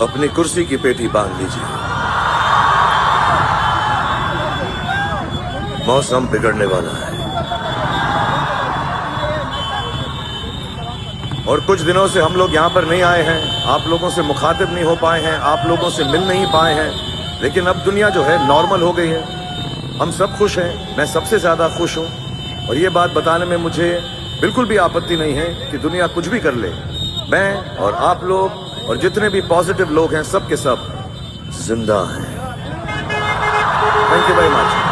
अपनी कुर्सी की पेटी बांध लीजिए, मौसम बिगड़ने वाला है और कुछ दिनों से हम लोग यहाँ पर नहीं आए हैं, आप लोगों से मुखातिब नहीं हो पाए हैं, आप लोगों से मिल नहीं पाए हैं। लेकिन अब दुनिया जो है नॉर्मल हो गई है, हम सब खुश हैं, मैं सबसे ज्यादा खुश हूँ और ये बात बताने में मुझे बिल्कुल भी आपत्ति नहीं है कि दुनिया कुछ भी कर ले, मैं और आप लोग और जितने भी पॉजिटिव लोग हैं सब के सब जिंदा हैं। Thank you very much.